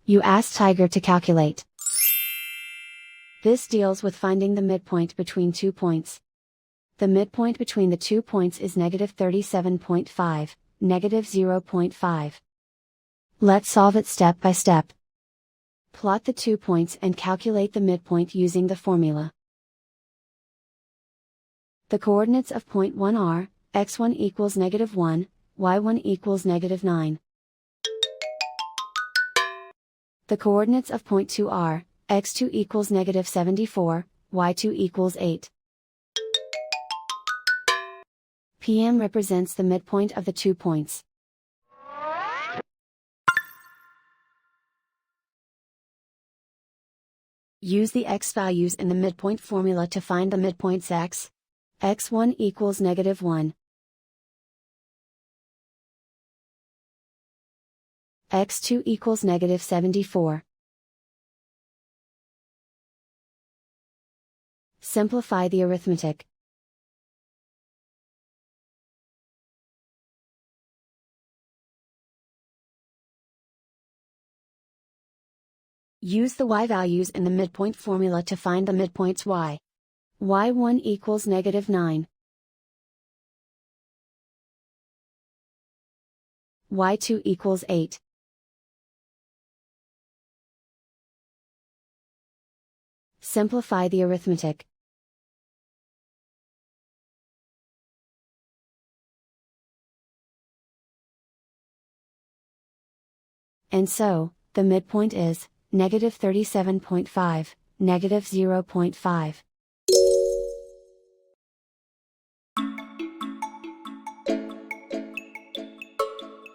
You ask Tiger to calculate. This deals with finding the midpoint between 2 points. The midpoint between the 2 points is -37.5, -0.5. Let's solve it step by step. Plot the 2 points and calculate the midpoint using the formula. The coordinates of point 1 are, x1 equals -1, y1 equals -9. The coordinates of point 2 are, x2 equals -74, y2 equals 8. PM represents the midpoint of the 2 points. Use the x values in the midpoint formula to find the midpoints x. x1 equals -1. x2 equals -74. Simplify the arithmetic. Use the y values in the midpoint formula to find the midpoints y. y1 equals -9. y2 equals 8. Simplify the arithmetic. And so, the midpoint is -37.5, -0.5.